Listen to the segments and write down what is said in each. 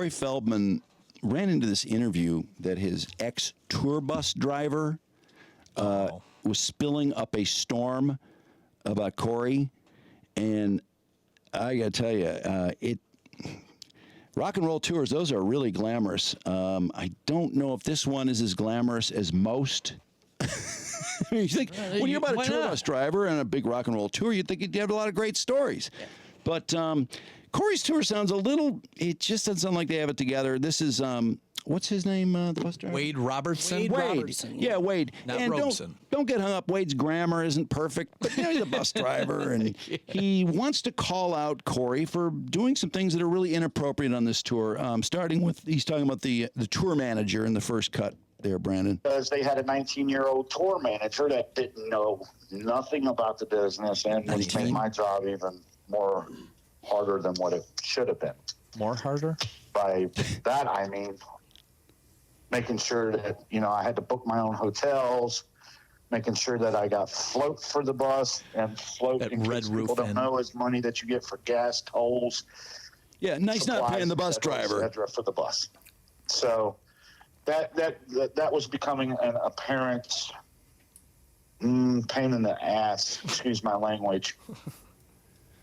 Corey Feldman ran into this interview that his ex-tour bus driver was spilling up a storm about Corey, and I got to tell you, rock and roll tours, those are really glamorous. I don't know if this one is as glamorous as most. You think, when you're about a tour bus driver and a big rock and roll tour, you'd think you'd have a lot of great stories. Yeah. But Corey's tour sounds it just doesn't sound like they have it together. This is, what's his name, the bus driver? Wade Robertson. Wade. Robertson. Yeah, Wade. Not and Robertson. Don't get hung up. Wade's grammar isn't perfect, but he's a bus driver, and he wants to call out Corey for doing some things that are really inappropriate on this tour. Starting with, he's talking about the tour manager in the first cut there, Brandon. Because they had a 19-year-old tour manager that didn't know nothing about the business, and which made my job even more harder than what it should have been. More harder? By that, I mean making sure that, I had to book my own hotels, making sure that I got float for the bus, and float, that in red case roof people don't know, is money that you get for gas, tolls. Yeah, nice supplies, not paying the bus et cetera, driver. et cetera, for the bus. So that was becoming an apparent pain in the ass. Excuse my language.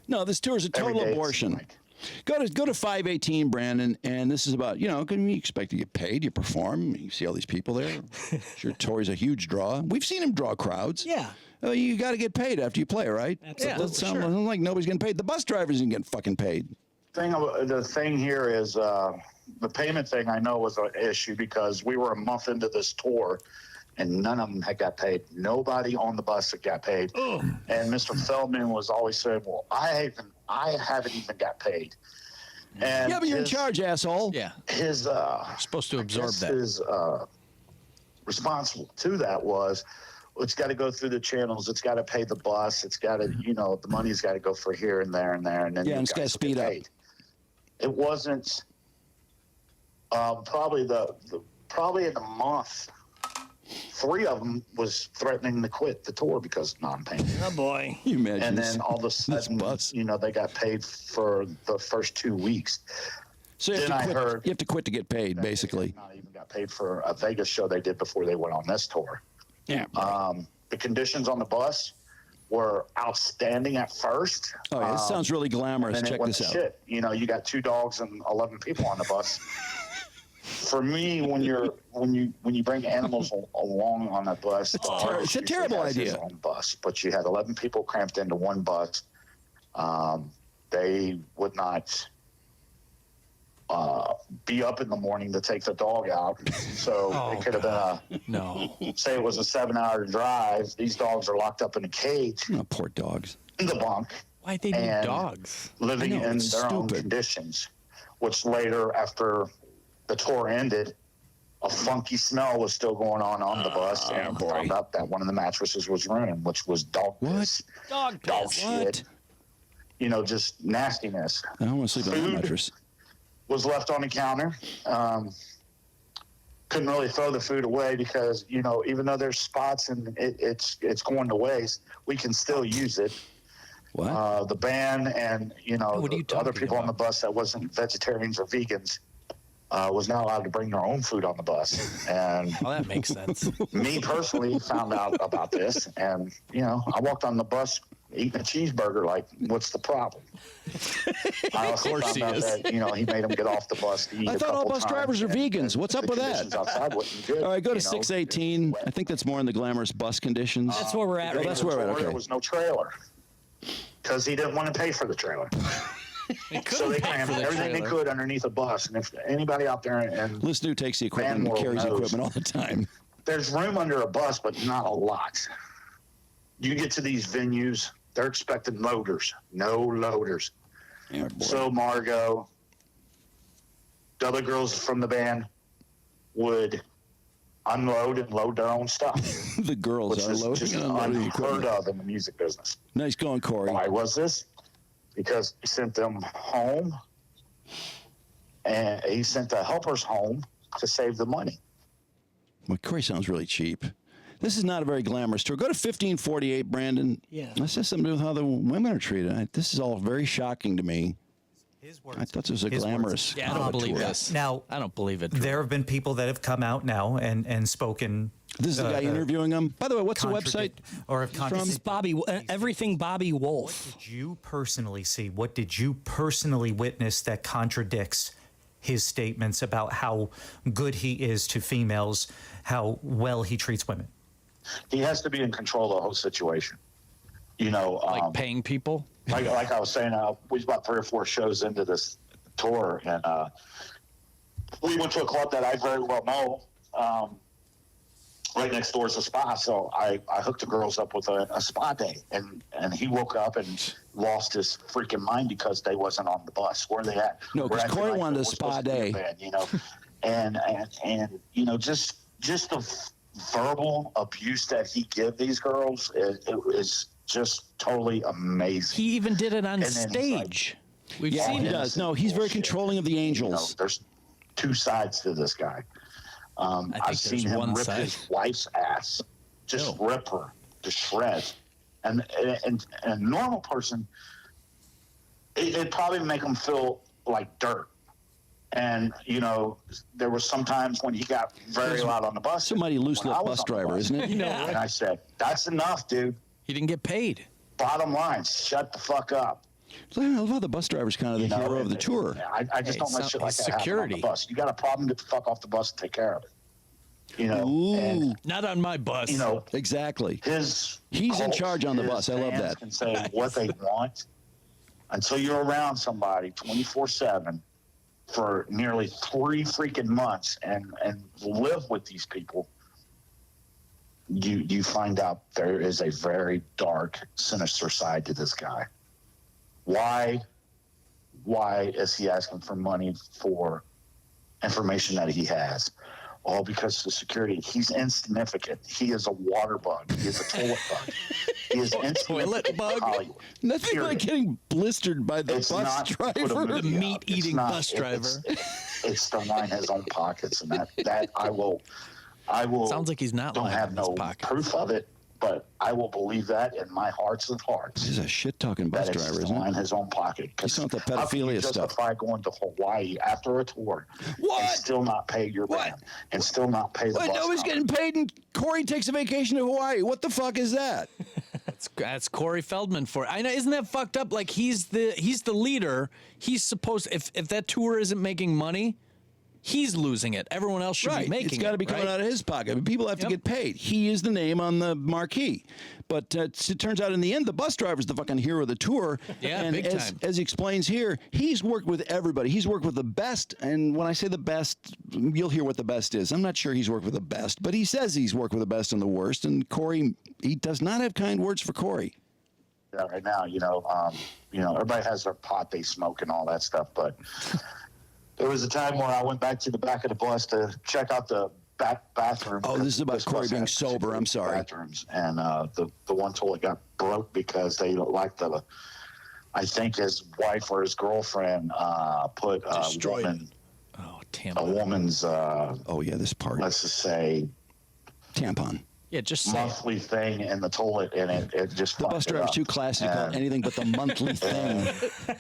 No, this tour is a total abortion. Go to 518, Brandon, and this is about, can you expect to get paid? You perform, you see all these people there. Sure, Tori's a huge draw. We've seen him draw crowds. Yeah. You got to get paid after you play, right? Absolutely. Doesn't sound like nobody's getting paid. The bus drivers isn't getting fucking paid. The thing here is the payment thing, I know, was an issue because we were a month into this tour and none of them had got paid. Nobody on the bus had got paid. Ugh. And Mr. Feldman was always saying, well, I haven't even got paid. And yeah, but you're in charge, asshole. Yeah. His supposed to absorb that. His response to that was, it's got to go through the channels. It's got to pay the bus. It's got to, the money's got to go for here and there and there. And then and it's got to speed up. It wasn't probably in a month. 3 of them was threatening to quit the tour because of non-payment. Oh boy! You imagine? And then all of a sudden, they got paid for the first 2 weeks. So you have to quit to get paid, basically. Not even got paid for a Vegas show they did before they went on this tour. Yeah. The conditions on the bus were outstanding at first. Oh, yeah, this sounds really glamorous. And Check this out. Shit. You got 2 dogs and 11 people on the bus. For me, when you bring animals along on a bus, it's a terrible idea. On the bus, but you had 11 people cramped into one bus. They would not be up in the morning to take the dog out. So it could have been say it was a 7-hour drive. These dogs are locked up in a cage. Oh, poor dogs. In the bunk. Why'd they need dogs? Living in their own conditions, which later, after the tour ended, a funky smell was still going on the bus, and found out that one of the mattresses was ruined, which was dog piss. Dog shit. Just nastiness. I don't want to sleep on that mattress. Was left on the counter. Couldn't really throw the food away because, even though there's spots and it's going to waste, we can still use it. What? The band and, the other people on the bus that wasn't vegetarians or vegans was not allowed to bring their own food on the bus. And that makes sense. Me personally found out about this, and I walked on the bus eating a cheeseburger. Like, what's the problem? I also found out that he made them get off the bus to eat. I thought all bus drivers are vegans. What's up with that? Outside wasn't good, all right, go to 618. I think that's more in the glamorous bus conditions. That's where we're at. Right that's where we're at. Okay. There was no trailer because he didn't want to pay for the trailer. So they crammed everything they could underneath a bus. And if anybody out there and listen, who takes the equipment and carries the equipment all the time. There's room under a bus, but not a lot. You get to these venues, they're expecting loaders. No loaders. Yeah, so Margot, the other girls from the band would unload and load their own stuff. The girls are loading just and unloading unheard of in the music business. Nice going, Corey. Why was this? Because he sent them home, and he sent the helpers home to save the money. Well, Corey sounds really cheap. This is not a very glamorous tour. Go to 1548, Brandon. Yeah. This has something to do with how the women are treated. This is all very shocking to me. I thought this was a His words. glamorous. Yeah, I don't believe tour. this. Now, I don't believe it. Drew. there have been people that have come out now and spoken. This is the guy interviewing him. By the way, what's the website? Or have from? contradicted. Bobby, Everything Bobby Wolfe. What did you personally see? What did you personally witness that contradicts his statements about how good he is to females, how well he treats women? He has to be in control of the whole situation. You know, Like paying people. like I was saying, we was about 3 or 4 shows into this tour, and we went to a club that I very well know. Right next door is a spa, so I hooked the girls up with a spa day, and he woke up and lost his freaking mind because they wasn't on the bus. Where they at? No, because Corey wanted a spa day. You know, and you know, just the verbal abuse that he give these girls is just totally amazing. He even did it on And then he's like, stage. We've Yeah, seen he it. does. No, he's very controlling of the You know, Angels. there's 2 sides to this guy. I've seen there's him one rip side. his wife's ass, just rip her to shreds. And a normal person, it'd probably make him feel like dirt. And, you know, there was some times when he got very loud on the bus. Somebody loose when I lip was bus on the driver, bus. isn't it? And I said, that's enough, dude. He didn't get paid. Bottom line, shut the fuck up. I love how the bus driver's kind of the You know, hero of the and- tour. I just Hey, don't like so- shit like it's that happen on security. the bus. You got a problem, get the fuck off the bus and take care of it. You know, Ooh, and, Not on my bus. you know, exactly. he's in charge on the bus. I love fans that. Can say what they want until you're around somebody 24/7 for nearly 3 freaking months and live with these people. You find out there is a very dark, sinister side to this guy. Why is he asking for money for information that he has? All because of security. He's insignificant. He is a water bug. He is a toilet bug. He is Toilet insignificant in bug? Hollywood. Nothing like Period. getting blistered by the It's bus not to put a driver. movie The out. meat-eating It's not. bus driver. It's to line his own pockets, and that I will. Sounds like he's not Don't lining have his no pockets. proof of it, but I will believe that in my hearts of hearts. He's a shit-talking bus That it's driver, to isn't line it? his own pocket. 'Cause He's not the how can you pedophilia stuff. justify going to Hawaii after a tour What? and still not pay your What? band and still not pay the Well, bus nobody's company? getting paid, and Corey takes a vacation to Hawaii. What the fuck is that? That's Corey Feldman for. I know, isn't that fucked up? Like he's the leader. He's supposed. If that tour isn't making money, he's losing it. Everyone else should be Right, making it. it's got to be coming right? out of his pocket. I mean, people have to Yep. get paid. He is the name on the marquee. But it turns out in the end, the bus driver's the fucking hero of the tour. Yeah, and big as, time. as he explains here, he's worked with everybody. He's worked with the best. And when I say the best, you'll hear what the best is. I'm not sure he's worked with the best, but he says he's worked with the best and the worst. And Corey, he does not have kind words for Corey. Yeah, right now, you know, everybody has their pot they smoke and all that stuff, but there was a time where I went back to the back of the bus to check out the back bathroom. Oh, this is about This Corey bus being has sober. I'm sorry. Bathrooms, and the one toilet got broke because they like I think his wife or his girlfriend put Destroyed it. Oh, tampon. woman's Oh, yeah, this part. let's just say Tampon. Yeah, just say it. monthly thing in the toilet, and it just The fucked bus it driver's up. too classy to call it And- anything but the monthly thing.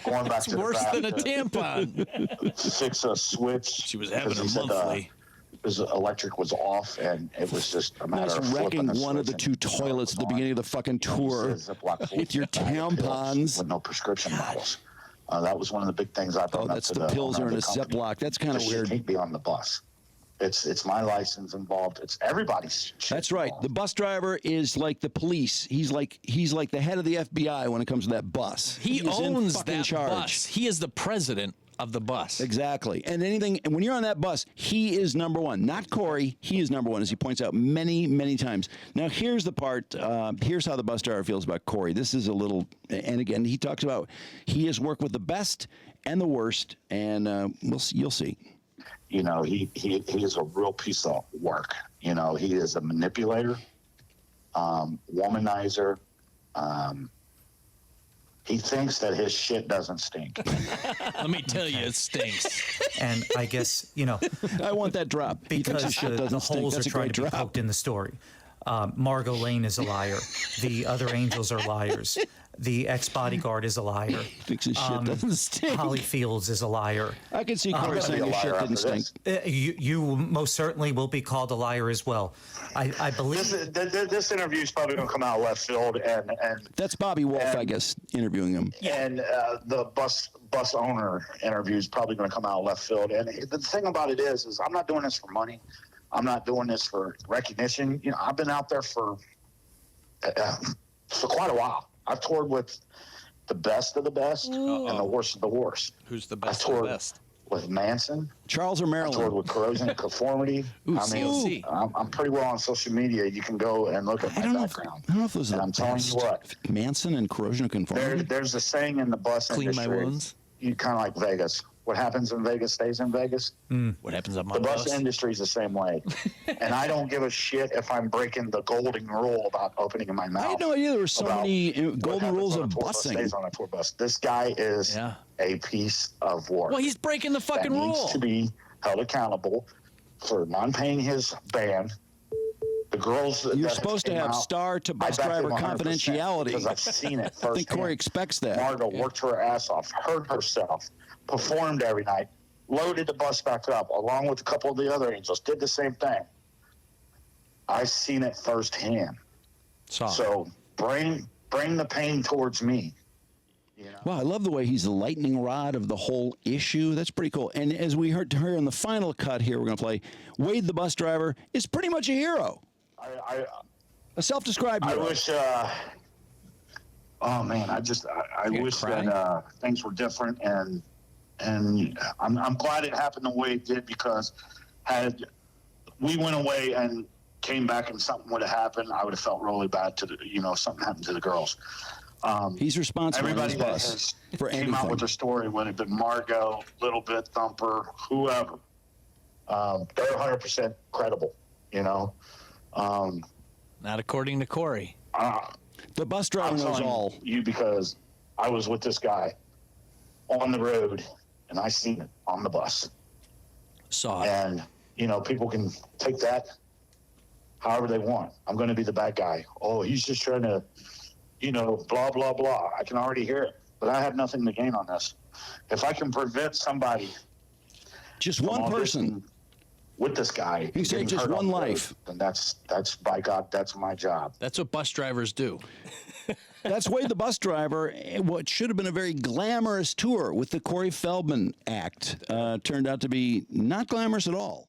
Going back to the Worse back than a to tampon. fix a switch. She was having because her he said, monthly. his electric was off, and it was just a matter Nice of wrecking flipping one of the switch two and toilets at the beginning of the fucking tour with your tampons. with no prescription bottles. That was one of the big things I brought Oh, up that's to the pills are in a company. Ziploc. That's kind of She weird. can't be on the bus. It's my license involved. It's everybody's. shit That's right. involved. The bus driver is like the police. He's like the head of the FBI when it comes to that bus. He is in owns fucking that charge. bus. He is the president of the bus. Exactly. And and when you're on that bus, he is number one. Not Corey. He is number one, as he points out many, many times. Now, here's the part. Here's how the bus driver feels about Corey. This is a little, and again, he talks about he has worked with the best and the worst, and you'll see. You know, he is a real piece of work. You know, he is a manipulator, womanizer. He thinks that his shit doesn't stink. Let me tell you, it stinks. And I guess, I want that drop. He thinks because his shit the doesn't stink. holes are That's a trying great to be drop. poked in the story. Margot Lane is a liar. The other angels are liars. The ex-bodyguard is a liar. Thinks his shit doesn't stink. Holly Fields is a liar. I can see Corey gonna saying be a his shit liar didn't after stink. this. You most certainly will be called a liar as well. I believe. This interview is probably going to come out left field, and That's Bobby Wolfe, I guess, interviewing him. and the bus owner interview is probably going to come out left field. And the thing about it is I'm not doing this for money. I'm not doing this for recognition. You know, I've been out there for quite a while. I've toured with the best of the best and the worst of the worst. Who's the I best of the toured best? with Manson. Charles or I toured Maryland? with Corrosion and Conformity. Ooh, I mean, COC. I'm pretty well on social media. You can go and look at my background. I don't know if those are And the I'm telling best. you what, Manson and Corrosion of Conformity? there's a saying in the bus Clean my industry. wounds. You kind of like Vegas. What happens in Vegas stays in Vegas. What happens on my The bus bus? industry is the same way. And I don't give a shit if I'm breaking the golden rule about opening my mouth. I had no idea there were so about many what golden happens rules on of a tour bus busing. stays on a tour bus. This guy is Yeah. a piece of work. Well, he's breaking the that fucking needs rule. to be held accountable for non-paying his band. The girls that You're have supposed to came have out, star to bus I back driver them 100% confidentiality. because I've seen it I firsthand. think Corey expects that. Marta worked her ass off, hurt herself, performed every night, loaded the bus back up, along with a couple of the other angels, did the same thing. I've seen it firsthand. So bring the pain towards me. You know? Wow, I love the way he's the lightning rod of the whole issue. That's pretty cool. And as we heard here in the final cut here, we're going to play, Wade the bus driver is pretty much a hero, a self-described I hero. wish. Oh man, I wish cry? that things were different, and I'm glad it happened the way it did, because had we went away and came back and something would have happened, I would have felt really bad something happened to the girls. He's responsible on Everybody his that bus has for came out anything. with their story, whether it been Margot, Little Bit, Thumper, whoever, they're 100% credible. Not according to Corey. The bus driver I'm knows telling all. you because I was with this guy on the road, and I seen it on the bus. Saw it. And people can take that however they want. I'm going to be the bad guy. Oh, he's just trying to, blah blah blah. I can already hear it, but I have nothing to gain on this. If I can prevent somebody, Just from one all person. getting with this guy, He saved getting just hurt one on the road, life. then that's by God, that's my job. That's what bus drivers do. That's Wade the bus driver. What should have been a very glamorous tour with the Corey Feldman act turned out to be not glamorous at all.